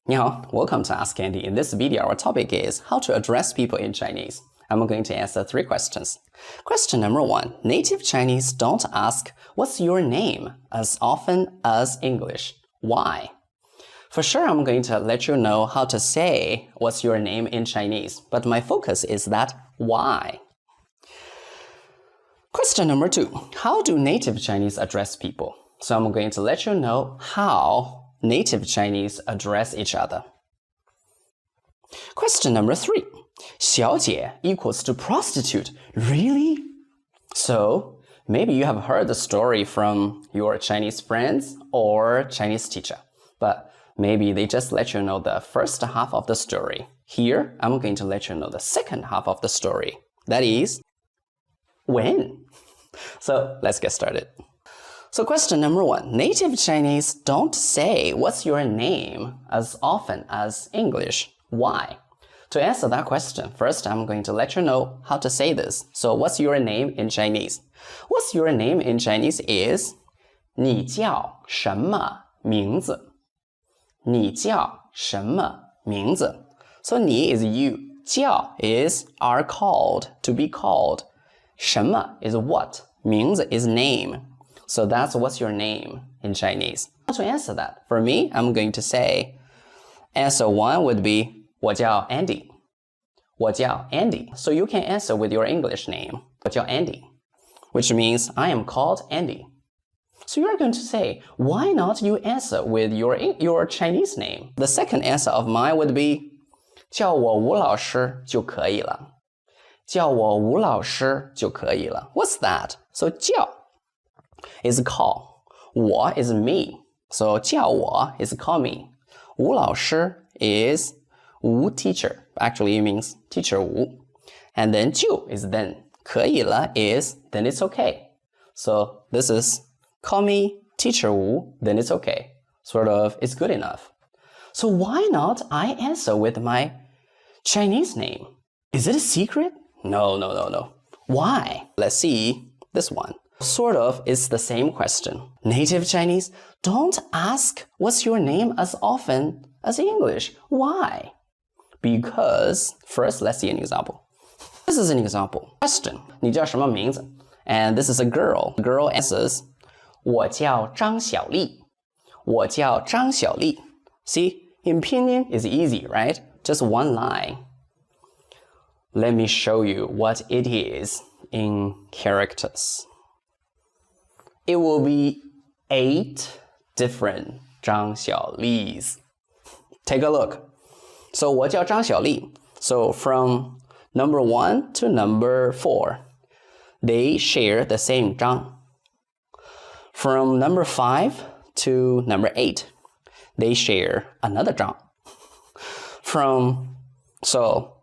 Ni hao, welcome to Ask Andy. In this video, our topic is how to address people in Chinese. I'm going to answer 3 questions. Question number 1. Native Chinese don't ask, "What's your name?" as often as English. Why? For sure, I'm going to let you know how to say, "What's your name?" in Chinese, but my focus is that why? Question number 2. How do native Chinese address people? So I'm going to let you know how native Chinese address each other. Question number 3. Xiaojie equals to prostitute. Really? So, maybe you have heard the story from your Chinese friends or Chinese teacher, but maybe they just let you know the first half of the story. Here, I'm going to let you know the second half of the story. That is, when? So, let's get started. So question number 1. Native Chinese don't say, "What's your name?" as often as English. Why? To answer that question, first I'm going to let you know how to say this. So what's your name in Chinese? What's your name in Chinese is 你叫什么名字? 你叫什么名字? So 你 is you, 叫 is are called, to be called. 什么 is what, 名字 is name. So that's what's your name in Chinese. How to answer that? For me, I'm going to say, answer 1 would be 我叫 Andy. 我叫 Andy. So you can answer with your English name. 我叫 Andy, which means I am called Andy. So you're going to say, why not you answer with your Chinese name? The second answer of mine would be 叫我吴老师就可以了. 叫我吴老师就可以了. What's that? So 叫 is call. 我 is me. So 叫我 is call me. 吴老师 is Wu teacher. Actually, it means teacher Wu. And then 就 is then. 可以了 is then it's okay. So this is call me teacher Wu, then it's okay. Sort of, it's good enough. So why not I answer with my Chinese name? Is it a secret? No. Why? Let's see this one. Sort of, it's the same question. Native Chinese don't ask what's your name as often as English. Why? Because, first, let's see an example. This is an example. Question, 你叫什么名字? And this is a girl. The girl answers, 我叫张小丽. 我叫张小丽. See, in pinyin is easy, right? Just one line. Let me show you what it is in characters. It will be 8 different 张小丽's. Take a look. So 我叫张小丽. So from number 1 to number 4, they share the same 张. From number 5 to number 8, they share another 张.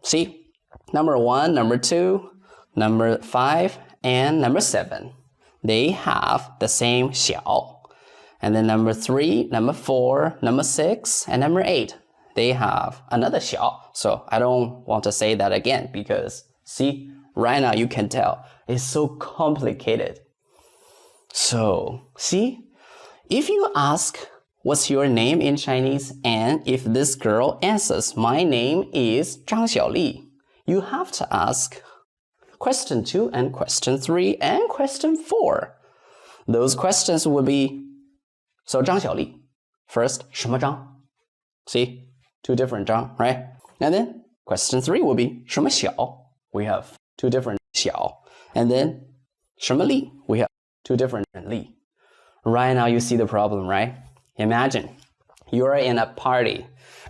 See, number 1, number 2, number 5, and number 7. They have the same 小. And then number 3, number 4, number 6, and number 8, they have another 小. So I don't want to say that again because, see, right now you can tell it's so complicated. So, see, if you ask, "What's your name?" in Chinese, and if this girl answers, "My name is 张小丽," you have to ask question 2 and question 3 and question 4. Those questions would be, so 张小丽, first, 什么张? See, 2 different 张, right? And then question 3 will be 什么小? We have 2 different 小. And then 什么丽? We have 2 different 丽. Right now you see the problem, right? Imagine you're in a party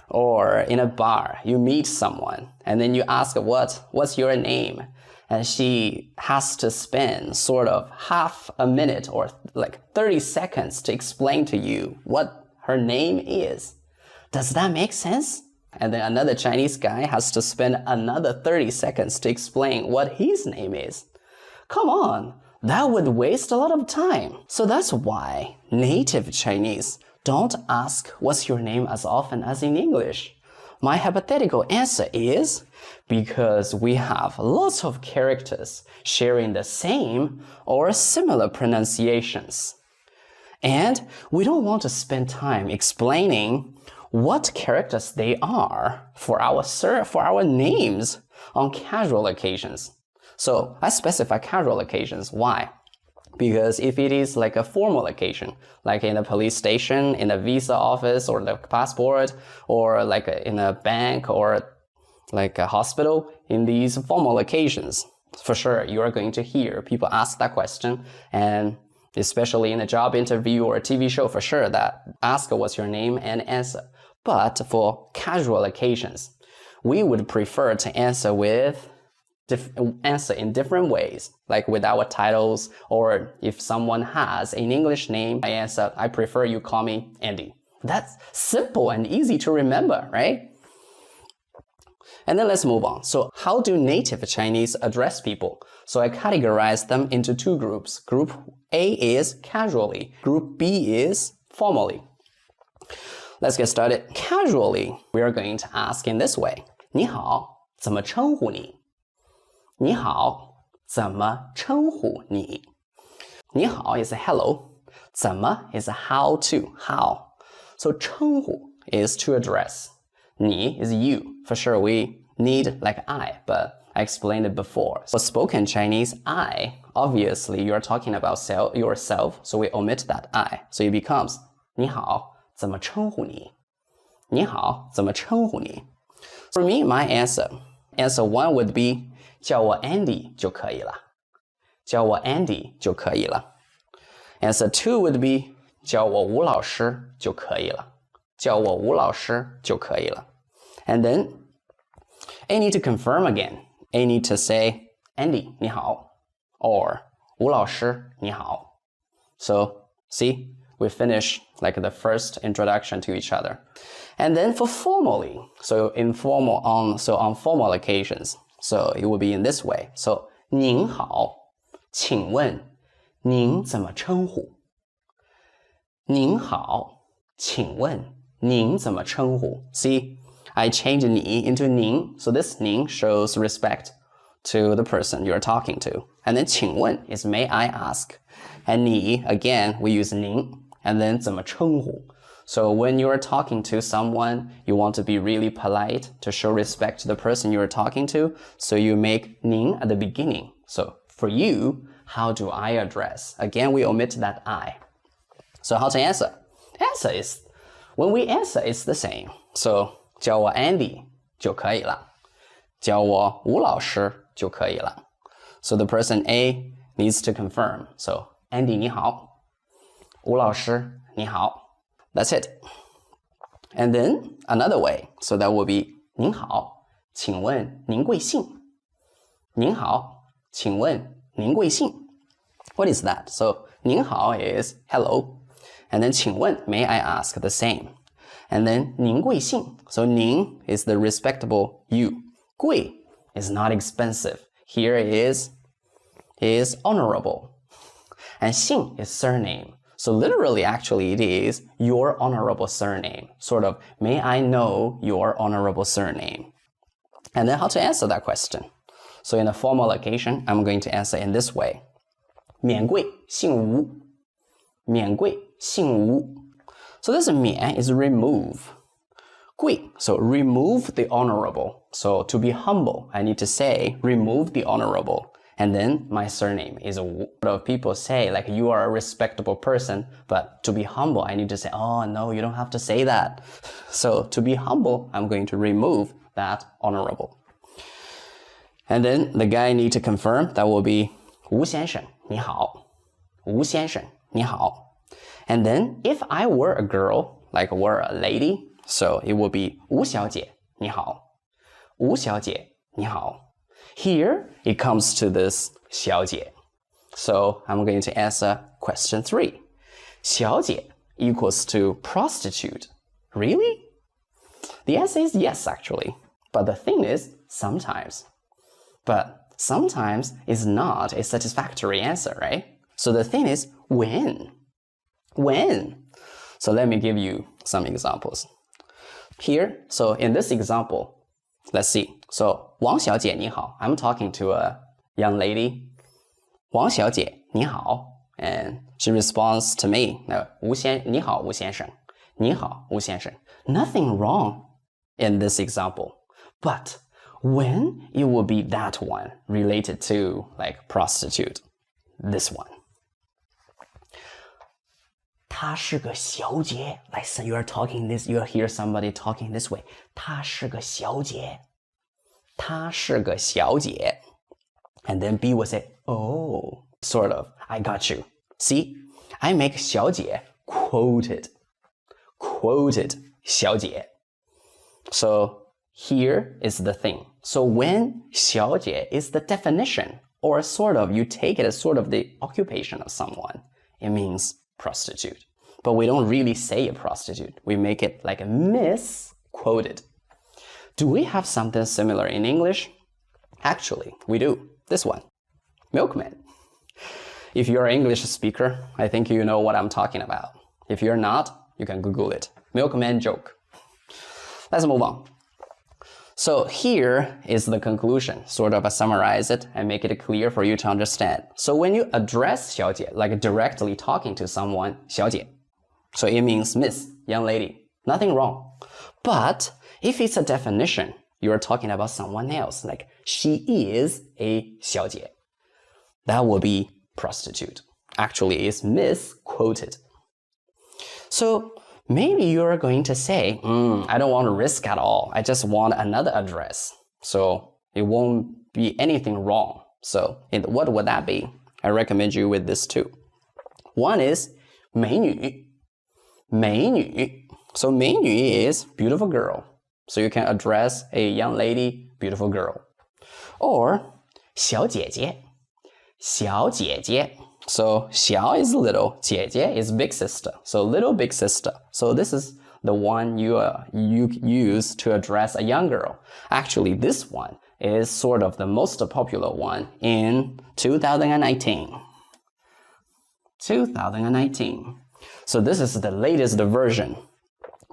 or in a bar, you meet someone, and then you ask, what's your name? And she has to spend sort of half a minute or like 30 seconds to explain to you what her name is. Does that make sense? And then another Chinese guy has to spend another 30 seconds to explain what his name is. Come on, that would waste a lot of time. So that's why native Chinese don't ask what's your name as often as in English. My hypothetical answer is because we have lots of characters sharing the same or similar pronunciations. And we don't want to spend time explaining what characters they are for our names on casual occasions. So I specify casual occasions. Why? Because if it is like a formal occasion, like in a police station, in a visa office, or the passport, or like in a bank, or like a hospital, in these formal occasions, for sure you are going to hear people ask that question, and especially in a job interview or a TV show, for sure that ask what's your name and answer. But for casual occasions, we would prefer to answer in different ways, like with our titles, or if someone has an English name, I prefer you call me Andy. That's simple and easy to remember, right? And then let's move on. So how do native Chinese address people? So I categorize them into two groups. Group A is casually. Group B is formally. Let's get started. Casually, we are going to ask in this way. 你好，怎么称呼你？你好，怎么称呼你？你好 is a hello. 怎么 is a how to, how. So 称呼 is to address. 你 is you. For sure, we need like I, but I explained it before. For spoken Chinese, I, obviously you're talking about yourself, so we omit that I. So it becomes 你好，怎么称呼你？你好，怎么称呼你？ For me, my answer one would be 叫我 Andy 就可以了。叫我 Andy 就可以了。Answer 2 would be 叫我吴老师就可以了。叫我吴老师就可以了。And then, I need to confirm again. I need to say, Andy, 你好, or 吴老師你好. So, see, we finish like the first introduction to each other. And then for formally, so on formal occasions, so it will be in this way. So, 您好，请问您怎么称呼？您好，请问您怎么称呼？ See, I changed 你 into 您, so this 您 shows respect to the person you're talking to. And then 请问 is may I ask. And 你, again, we use 您. And then 怎么称呼? So when you're talking to someone, you want to be really polite to show respect to the person you're talking to. So you make 您 at the beginning. So for you, how do I address? Again, we omit that I. So how to answer? Answer is, when we answer, it's the same. So 叫我 Andy 就可以了。叫我吴老师就可以了。So the person A needs to confirm. So Andy 你好，吴老师你好。That's it. And then another way. So that will be 您好，请问您贵姓？您好，请问您贵姓？ What is that? So 您好 is hello. And then 请问 may I ask the same. And then 您贵姓? So 您 is the respectable you. 贵 is not expensive. Here is honorable. And 姓 is surname. So literally, actually, it is your honorable surname. Sort of, may I know your honorable surname? And then how to answer that question? So in a formal occasion, I'm going to answer in this way. 免贵姓吴。免贵姓吴。So this 免 is remove. 贵, so remove the honorable. So to be humble, I need to say remove the honorable. And then my surname is Wu. A lot of people say like you are a respectable person, but to be humble, I need to say, oh no, you don't have to say that. So to be humble, I'm going to remove that honorable. And then the guy need to confirm, that will be 吴先生你好。吴先生你好。And then if I were a girl, like were a lady, so it will be 吴小姐你好。吴小姐你好。Here, it comes to this 小姐. So I'm going to answer question 3. 小姐 equals to prostitute. Really? The answer is yes, actually. But the thing is, sometimes. But sometimes is not a satisfactory answer, right? So the thing is, when? When? So let me give you some examples. Here, so in this example, let's see. So, 王小姐你好. I'm talking to a young lady. 王小姐你好. And she responds to me. 你好，吴先生。你好，吴先生. Nothing wrong in this example. But when it will be that one related to like prostitute, this one. 她是个小姐. Like you're talking this, you hear somebody talking this way. 她是个小姐. 她是个小姐. And then B will say, oh, sort of, I got you. See, I make 小姐 quoted 小姐. So here is the thing. So when 小姐 is the definition, or sort of, you take it as sort of the occupation of someone, it means prostitute. But we don't really say a prostitute. We make it like a misquoted. Do we have something similar in English? Actually, we do. This one, milkman. If you're an English speaker, I think you know what I'm talking about. If you're not, you can Google it. Milkman joke. Let's move on. So here is the conclusion, sort of summarize it and make it clear for you to understand. So when you address 小姐, like directly talking to someone, 小姐, so it means miss, young lady, nothing wrong. But if it's a definition, you're talking about someone else, like she is a 小姐. That will be prostitute. Actually, it's misquoted. So maybe you're going to say, I don't want to risk at all. I just want another address. So it won't be anything wrong. So what would that be? I recommend you with this too. One is 美女. 美女. So 美女 is beautiful girl. So you can address a young lady, beautiful girl. Or 小姐姐. 小姐姐. So 小 is little, 姐姐 is big sister. So little big sister. So this is the one you use to address a young girl. Actually, this one is sort of the most popular one in 2019. 2019. So this is the latest version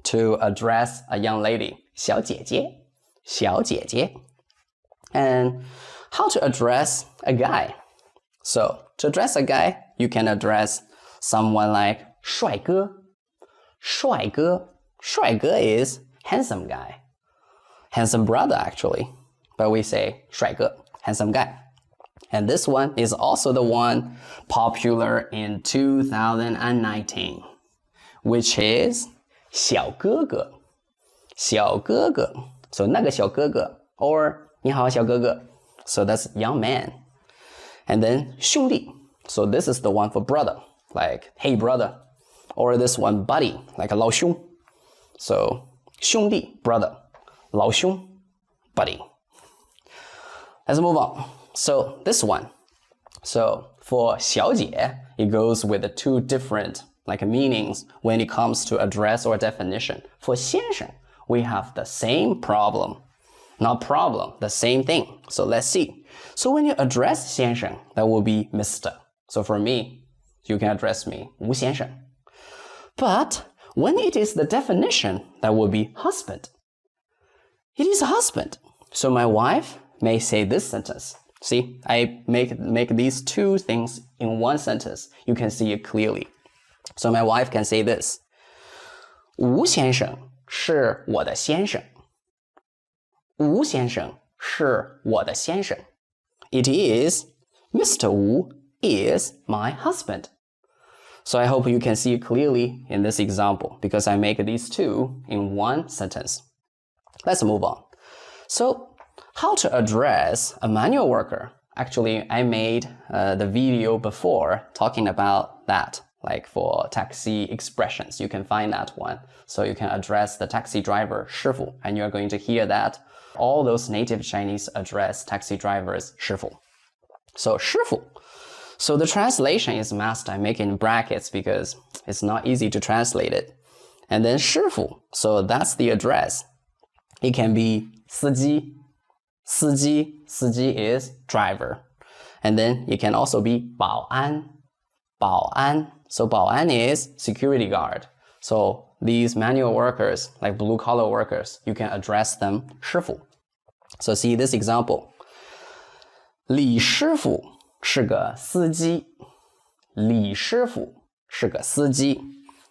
to address a young lady. 小姐姐. 小姐姐. And how to address a guy? So to address a guy, you can address someone like 帅哥. 帅哥. 帅哥 is handsome guy. Handsome brother, actually. But we say 帅哥, handsome guy. And this one is also the one popular in 2019, which is 小哥哥. 小哥哥. So 那个小哥哥 or 你好小哥哥. So that's young man. And then 兄弟. So this is the one for brother, like hey brother. Or this one buddy, like 老兄. So 兄弟 brother, 老兄 buddy. Let's move on. So this one. So for 小姐, it goes with the two different like meanings when it comes to address or definition. For 先生, we have the same problem. Not problem, the same thing. So let's see. So when you address 先生, that will be Mr. So for me, you can address me 吴先生. But when it is the definition, that will be husband. It is husband. So my wife may say this sentence. See, I make these two things in one sentence. You can see it clearly. So my wife can say this. 吴先生是我的先生. 吴先生是我的先生. It is Mr. Wu is my husband. So I hope you can see it clearly in this example because I make these two in one sentence. Let's move on. So how to address a manual worker? Actually, I made the video before talking about that, like for taxi expressions. You can find that one. So you can address the taxi driver, 师傅, and you're going to hear that all those native Chinese address taxi drivers 师傅. So 师傅. So the translation is masked. I make it in brackets because it's not easy to translate it. And then 师傅. So that's the address. It can be 司机. 司机. 司机 is driver. And then it can also be 保安. 保安. So 保安 is security guard. So these manual workers, like blue collar workers, you can address them 师傅. So see this example. 李师傅是个司机. 李师傅是个司机.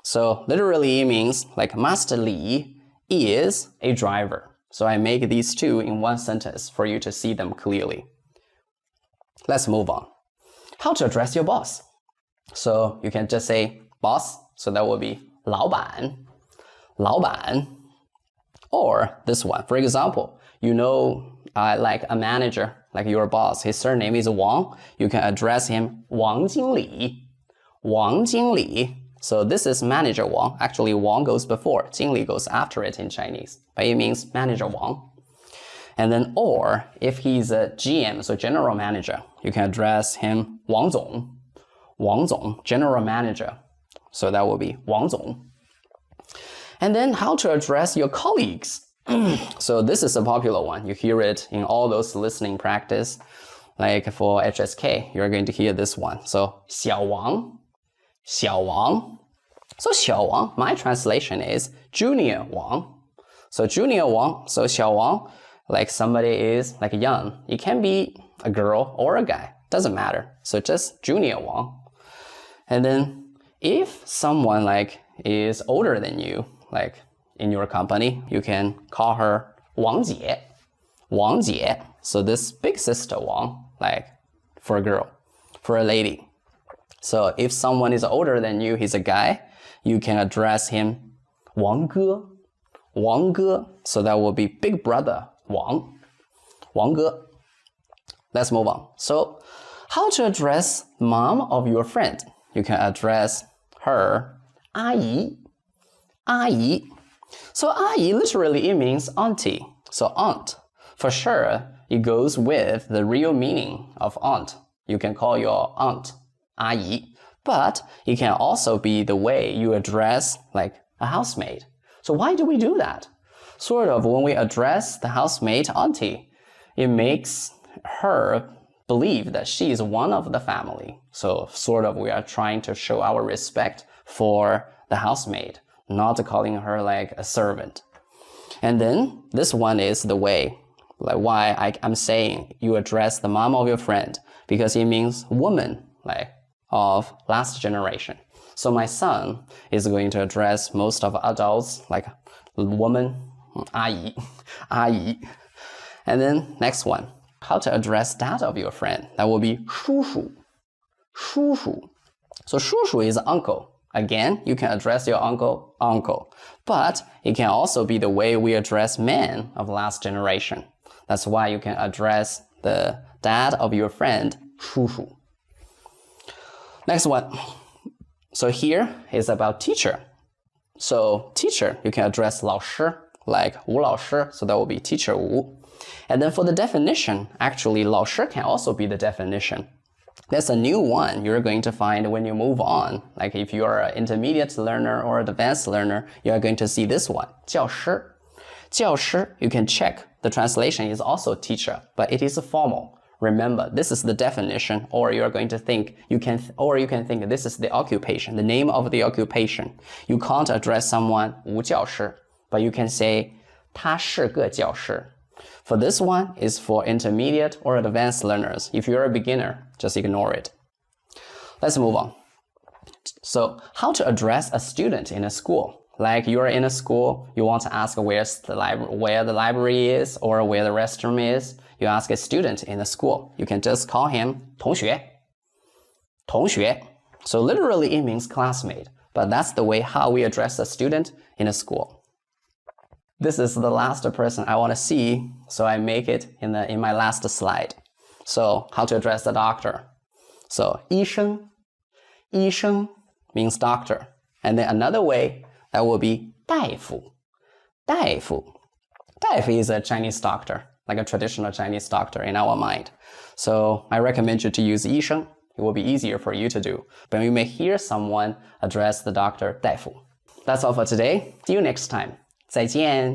So literally it means like Master Li is a driver. So I make these two in one sentence for you to see them clearly. Let's move on. How to address your boss. So you can just say boss. So that will be 老板, 老板. Or this one. For example, you know, like a manager, like your boss, his surname is Wang. You can address him Wang Jingli. Wang Jingli. So this is manager Wang. Actually, Wang goes before. Jingli goes after it in Chinese. But it means manager Wang. And then, or if he's a GM, so general manager, you can address him Wang Zong. Wang Zong, general manager. So that will be Wang Zong. And then how to address your colleagues. So this is a popular one. You hear it in all those listening practice. Like for HSK, you're going to hear this one. So 小王, 小王. So 小王, my translation is junior Wang. So junior Wang, so 小王, like somebody is like young. It can be a girl or a guy, doesn't matter. So just junior Wang. And then if someone like is older than you, like in your company, you can call her Wang Jie. Wang Jie. So this big sister Wang, like for a girl, for a lady. So if someone is older than you, he's a guy, you can address him Wang Ge. Wang Ge. So that will be big brother Wang. Wang Ge. Let's move on. So how to address mom of your friend? You can address her 阿姨. 阿姨. So 阿姨 literally it means auntie. So aunt. For sure, it goes with the real meaning of aunt. You can call your aunt 阿姨. But it can also be the way you address like a housemaid. So why do we do that? Sort of when we address the housemaid auntie, it makes her believe that she is one of the family. So sort of we are trying to show our respect for the housemaid, not calling her like a servant. And then this one is the way, like why I'm saying you address the mom of your friend, because it means woman, like of last generation. So my son is going to address most of adults like woman, 阿姨, 阿姨. And then next one, how to address dad of your friend. That will be 叔叔, 叔叔. So 叔叔 is uncle. Again, you can address your uncle, uncle. But it can also be the way we address men of last generation. That's why you can address the dad of your friend, 叔叔. Next one. So here is about teacher. So teacher, you can address 老师, like 吴老师. So that will be teacher 吴. And then for the definition, actually 老师 can also be the definition. There's a new one you're going to find when you move on. Like if you are an intermediate learner or advanced learner, you are going to see this one, 教师. 教师, you can check. The translation is also teacher, but it is formal. Remember, this is the definition, or you are going to think, you can think this is the occupation, the name of the occupation. You can't address someone 吴教师, but you can say 他是个教师. For this one is for intermediate or advanced learners. If you're a beginner, just ignore it. Let's move on. So, how to address a student in a school? Like you're in a school, you want to ask where the library is or where the restroom is. You ask a student in a school. You can just call him 同学. 同学. So literally it means classmate, but that's the way how we address a student in a school. This is the last person I want to see, so I make it in my last slide. So how to address the doctor. So 医生. 医生 means doctor. And then another way, that will be 大夫. 大夫. 大夫 is a Chinese doctor, like a traditional Chinese doctor in our mind. So I recommend you to use 医生. It will be easier for you to do. But you may hear someone address the doctor 大夫. That's all for today. See you next time. 再见.